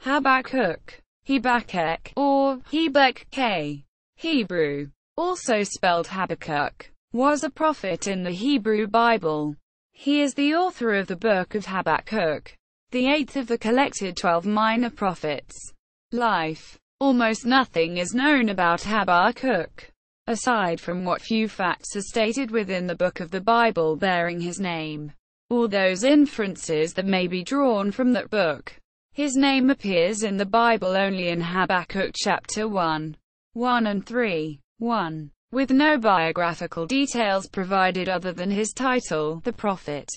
Habacuc, ḥæbækək, or ḥæbɛkək, Hebrew, also spelled Habakkuk, was a prophet in the Hebrew Bible. He is the author of the Book of Habakkuk, the eighth of the collected 12 minor prophets. Life. Almost nothing is known about Habakkuk, aside from what few facts are stated within the book of the Bible bearing his name, or those inferences that may be drawn from that book. His name appears in the Bible only in Habakkuk chapter 1, 1 and 3, 1, with no biographical details provided other than his title, the prophet.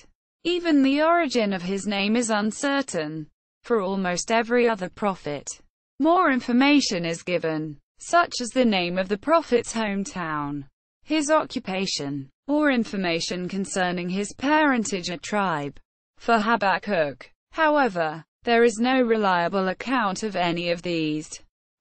Even the origin of his name is uncertain. For almost every other prophet, more information is given, such as the name of the prophet's hometown, his occupation, or information concerning his parentage or tribe. For Habakkuk, however, there is no reliable account of any of these.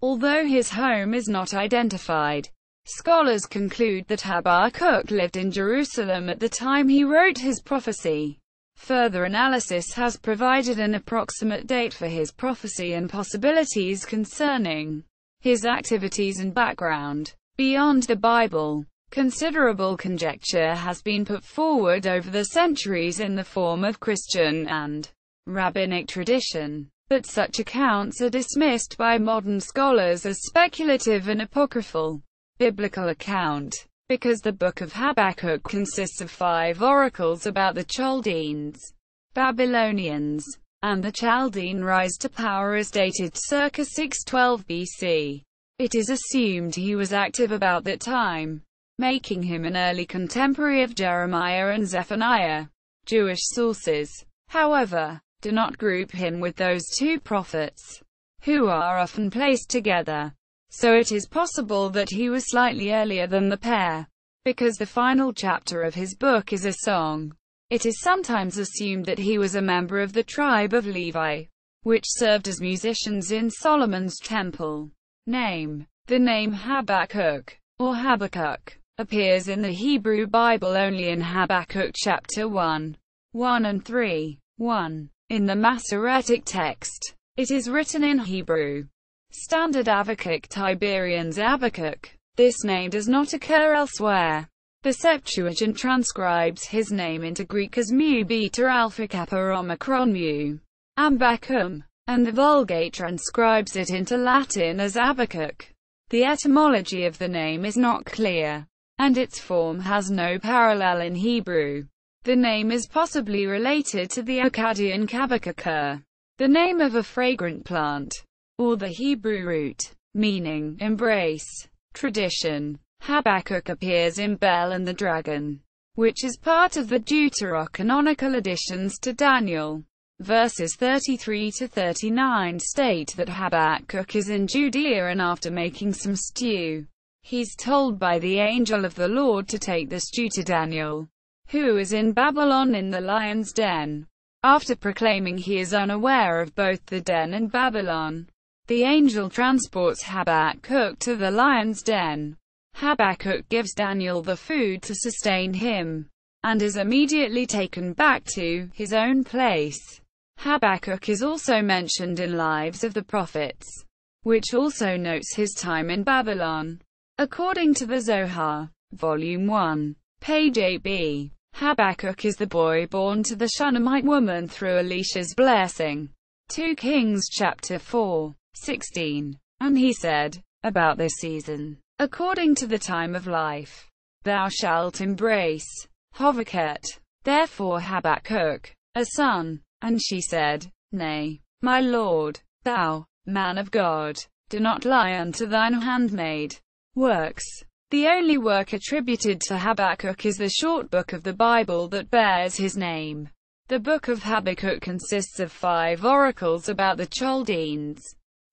Although his home is not identified, scholars conclude that Habakkuk lived in Jerusalem at the time he wrote his prophecy. Further analysis has provided an approximate date for his prophecy and possibilities concerning his activities and background. Beyond the Bible, considerable conjecture has been put forward over the centuries in the form of Christian and rabbinic tradition, but such accounts are dismissed by modern scholars as speculative and apocryphal. Biblical account. Because the Book of Habakkuk consists of 5 oracles about the Chaldeans, Babylonians, and the Chaldean rise to power is dated circa 612 BC. It is assumed he was active about that time, making him an early contemporary of Jeremiah and Zephaniah. Jewish sources, however, do not group him with those 2 prophets, who are often placed together. So it is possible that he was slightly earlier than the pair. Because the final chapter of his book is a song, it is sometimes assumed that he was a member of the tribe of Levi, which served as musicians in Solomon's temple. Name. The name Habakkuk, or Habakkuk, appears in the Hebrew Bible only in Habakkuk chapter 1, 1 and 3, 1. In the Masoretic text, it is written in Hebrew Standard ʻhæbəkək Tiberians ʻhæbəkʊk. This name does not occur elsewhere. The Septuagint transcribes his name into Greek as mu beta alpha kappa omicron mu, ʻhæbɛkʊm, and the Vulgate transcribes it into Latin as ʻhæbəkək. The etymology of the name is not clear, and its form has no parallel in Hebrew. The name is possibly related to the Akkadian ḥæbəkəkə, the name of a fragrant plant, or the Hebrew root, meaning embrace. Tradition. Habakkuk appears in Bel and the Dragon, which is part of the Deuterocanonical additions to Daniel. Verses 33 to 39 state that Habakkuk is in Judea, and after making some stew, he's told by the angel of the Lord to take the stew to Daniel, who is in Babylon in the lion's den. After proclaiming he is unaware of both the den and Babylon, the angel transports Habakkuk to the lion's den. Habakkuk gives Daniel the food to sustain him, and is immediately taken back to his own place. Habakkuk is also mentioned in Lives of the Prophets, which also notes his time in Babylon. According to the Zohar, Volume 1, page 8b, Habakkuk is the boy born to the Shunammite woman through Elisha's blessing. 2 Kings chapter 4, 16. And he said, about this season, according to the time of life, thou shalt embrace Habakkuk, therefore Habakkuk, a son. And she said, Nay, my lord, thou, man of God, do not lie unto thine handmaid. Works. The only work attributed to Habakkuk is the short book of the Bible that bears his name. The Book of Habakkuk consists of 5 oracles about the Chaldeans,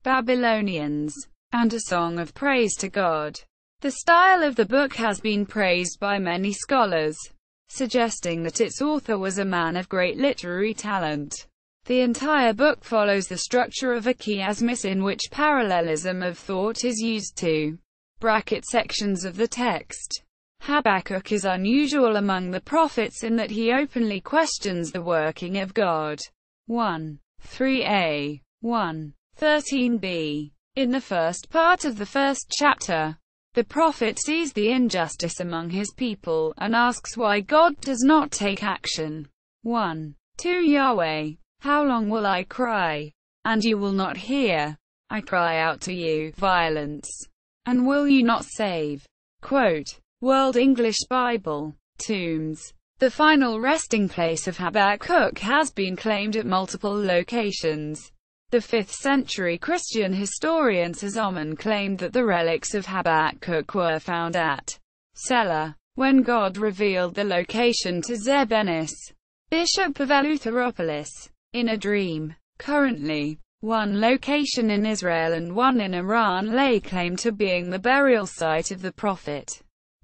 Babylonians, and a song of praise to God. The style of the book has been praised by many scholars, suggesting that its author was a man of great literary talent. The entire book follows the structure of a chiasmus in which parallelism of thought is used to bracket sections of the text. Habakkuk is unusual among the prophets in that he openly questions the working of God. 1. 3a. 1. 13b. In the first part of the first chapter, the prophet sees the injustice among his people, and asks why God does not take action. 1. To Yahweh, how long will I cry, and you will not hear? I cry out to you, violence, and will you not save? Quote, World English Bible. Tombs. The final resting place of Habakkuk has been claimed at multiple locations. The 5th century Christian historian Sozomen claimed that the relics of Habakkuk were found at Selah, when God revealed the location to Zebenis, bishop of Eleutheropolis, in a dream. Currently, one location in Israel and one in Iran lay claim to being the burial site of the prophet.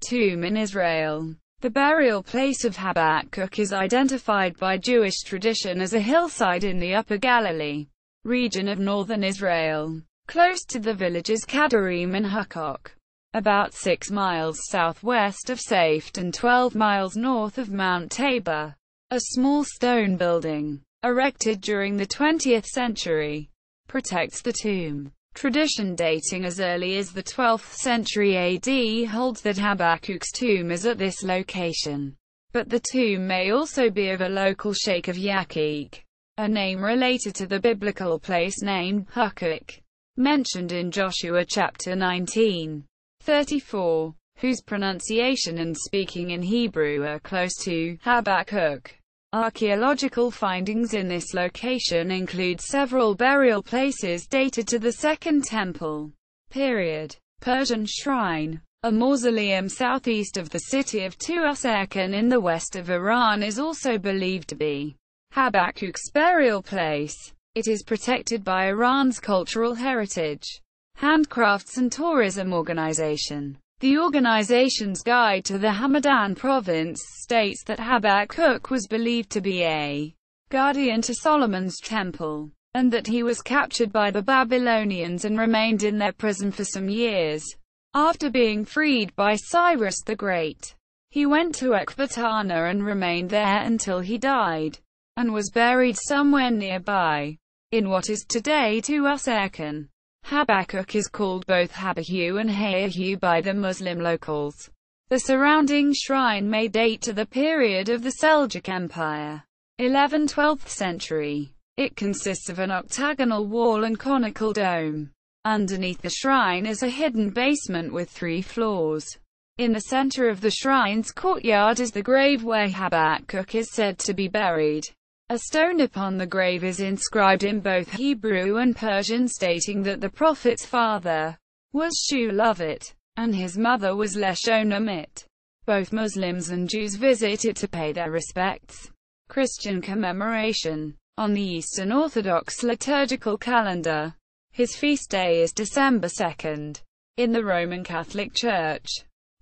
Tomb in Israel. The burial place of Habakkuk is identified by Jewish tradition as a hillside in the Upper Galilee region of northern Israel, close to the villages Kadarim and Hukkok, about 6 miles southwest of Safed and 12 miles north of Mount Tabor. A small stone building, erected during the 20th century, protects the tomb. Tradition dating as early as the 12th century AD holds that Habakkuk's tomb is at this location. But the tomb may also be of a local sheikh of Yakik, a name related to the biblical place named Habacuc, mentioned in Joshua chapter 19:34, whose pronunciation and speaking in Hebrew are close to Habakkuk. Archaeological findings in this location include several burial places dated to the Second Temple period. Persian shrine. A mausoleum southeast of the city of Tusairkhan in the west of Iran is also believed to be Habakkuk's burial place. It is protected by Iran's Cultural Heritage, Handcrafts and Tourism Organization. The organization's guide to the Hamadan province states that Habakkuk was believed to be a guardian to Solomon's temple, and that he was captured by the Babylonians and remained in their prison for some years. After being freed by Cyrus the Great, he went to Ecbatana and remained there until he died, and was buried somewhere nearby, in what is today Tusairkhan. Habakkuk is called both Habacuc and ḥæbəkək by the Muslim locals. The surrounding shrine may date to the period of the Seljuk Empire, 11th–12th century. It consists of an octagonal wall and conical dome. Underneath the shrine is a hidden basement with 3 floors. In the center of the shrine's courtyard is the grave where Habakkuk is said to be buried. A stone upon the grave is inscribed in both Hebrew and Persian stating that the prophet's father was Shulavit, and his mother was Leshonamit. Both Muslims and Jews visit it to pay their respects. Christian commemoration. On the Eastern Orthodox liturgical calendar, his feast day is December 2nd. In the Roman Catholic Church,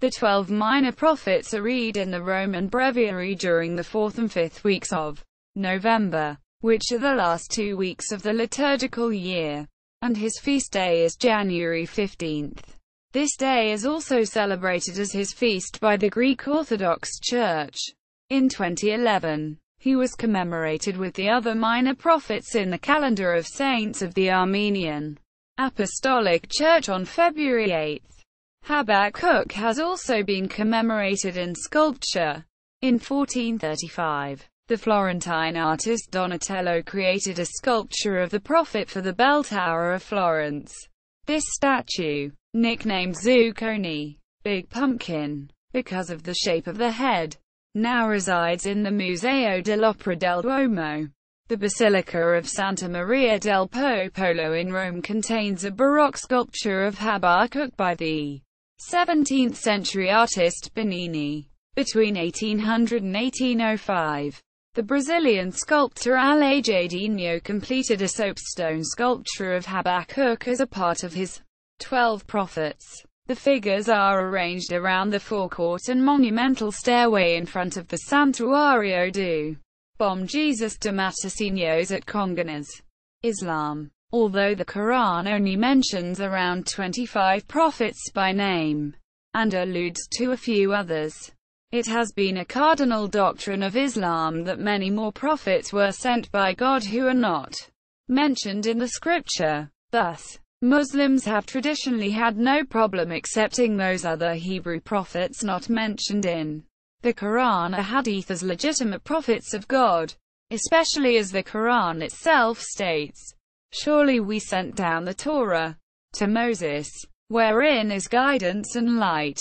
the 12 minor prophets are read in the Roman breviary during the 4th and 5th weeks of November, which are the last 2 weeks of the liturgical year, and his feast day is January 15th. This day is also celebrated as his feast by the Greek Orthodox Church. In 2011, he was commemorated with the other minor prophets in the calendar of saints of the Armenian Apostolic Church on February 8. Habakkuk has also been commemorated in sculpture. In 1435, the Florentine artist Donatello created a sculpture of the prophet for the bell tower of Florence. This statue, nicknamed Zuccone, Big Pumpkin, because of the shape of the head, now resides in the Museo dell'Opera del Duomo. The Basilica of Santa Maria del Popolo in Rome contains a Baroque sculpture of Habakkuk by the 17th century artist Bernini. Between 1800 and 1805, the Brazilian sculptor Aleijadinho completed a soapstone sculpture of Habakkuk as a part of his 12 prophets. The figures are arranged around the forecourt and monumental stairway in front of the Santuario do Bom Jesus de Matosinhos at Congonhas. Islam. Although the Quran only mentions around 25 prophets by name, and alludes to a few others, it has been a cardinal doctrine of Islam that many more prophets were sent by God who are not mentioned in the scripture. Thus, Muslims have traditionally had no problem accepting those other Hebrew prophets not mentioned in the Quran or Hadith as legitimate prophets of God, especially as the Quran itself states, "Surely we sent down the Torah to Moses, wherein is guidance and light.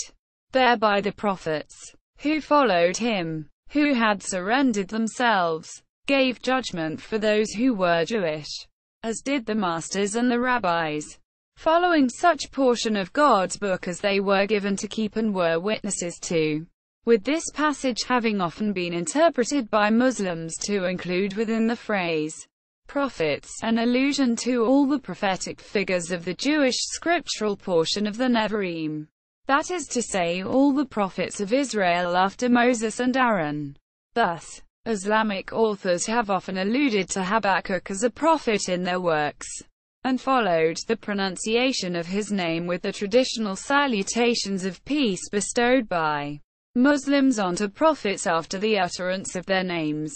Thereby the prophets who followed him, who had surrendered themselves, gave judgment for those who were Jewish, as did the masters and the rabbis, following such portion of God's book as they were given to keep and were witnesses to." With this passage having often been interpreted by Muslims to include within the phrase prophets an allusion to all the prophetic figures of the Jewish scriptural portion of the Nevi'im. That is to say, all the prophets of Israel after Moses and Aaron. Thus, Islamic authors have often alluded to Habakkuk as a prophet in their works, and followed the pronunciation of his name with the traditional salutations of peace bestowed by Muslims onto prophets after the utterance of their names.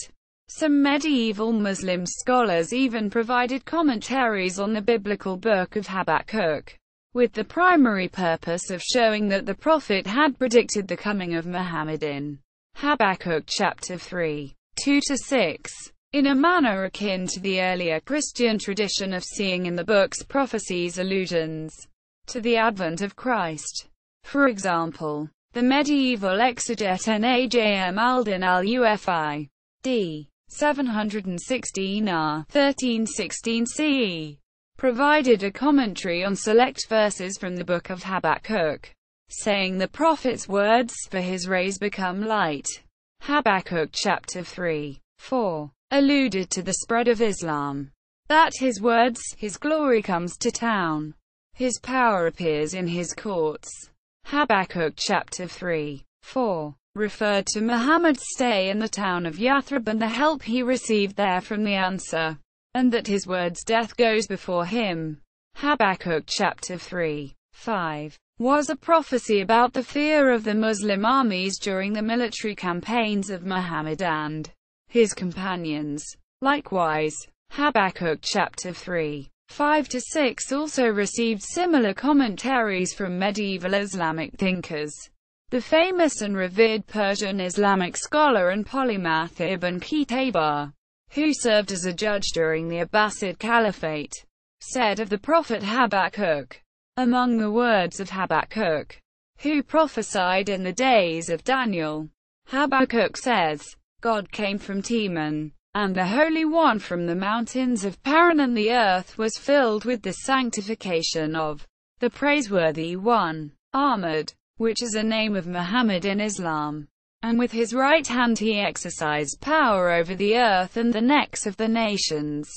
Some medieval Muslim scholars even provided commentaries on the biblical Book of Habakkuk, with the primary purpose of showing that the prophet had predicted the coming of Muhammad in Habakkuk chapter 3, 2-6, in a manner akin to the earlier Christian tradition of seeing in the book's prophecies allusions to the advent of Christ. For example, the medieval exeget Najm al-Din al-Ufi, d. 716 r. 1316 CE, provided a commentary on select verses from the Book of Habakkuk, saying the prophet's words for his rays become light. Habakkuk chapter 3, 4, alluded to the spread of Islam, that his words, his glory comes to town, his power appears in his courts. Habakkuk chapter 3, 4, referred to Muhammad's stay in the town of Yathrib and the help he received there from the answer, and that his words death goes before him. Habakkuk chapter 3, 5, was a prophecy about the fear of the Muslim armies during the military campaigns of Muhammad and his companions. Likewise, Habakkuk chapter 3, 5-6 also received similar commentaries from medieval Islamic thinkers. The famous and revered Persian Islamic scholar and polymath Ibn Qutayba, who served as a judge during the Abbasid Caliphate, said of the prophet Habakkuk, among the words of Habakkuk, who prophesied in the days of Daniel, Habakkuk says, "God came from Teman, and the Holy One from the mountains of Paran, and the earth was filled with the sanctification of the praiseworthy one, Ahmad," which is a name of Muhammad in Islam. "And with his right hand he exercised power over the earth and the necks of the nations,"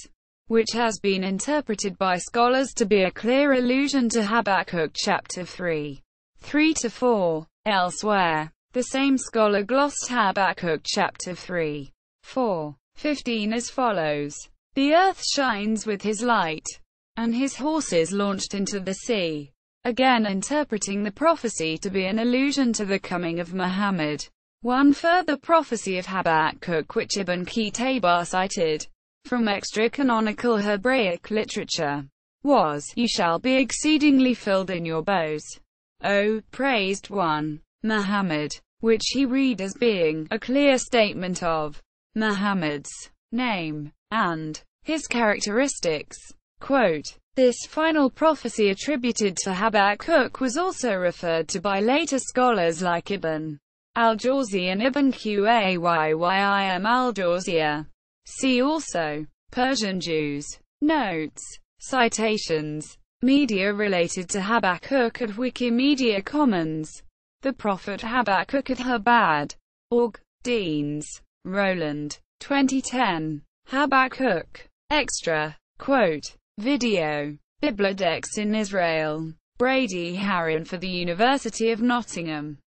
which has been interpreted by scholars to be a clear allusion to Habakkuk chapter 3, 3-4. Elsewhere, the same scholar glossed Habakkuk chapter 3, 4, 15 as follows: "The earth shines with his light, and his horses launched into the sea," again interpreting the prophecy to be an allusion to the coming of Muhammad. One further prophecy of Habakkuk which Ibn Qutayba cited from extra-canonical Hebraic literature was, "You shall be exceedingly filled in your bows, O praised one, Muhammad," which he read as being a clear statement of Muhammad's name and his characteristics. Quote, "This final prophecy attributed to Habakkuk was also referred to by later scholars like Ibn al-Jawzi and Ibn Qayyim al-Jawziyah. See also Persian Jews. Notes. Citations. Media related to Habakkuk at Wikimedia Commons. The Prophet Habakkuk at Chabad.org. Deans. Roland. 2010. Habakkuk. Extra. Quote. Video. Bibliodex in Israel. Brady Harron for the University of Nottingham.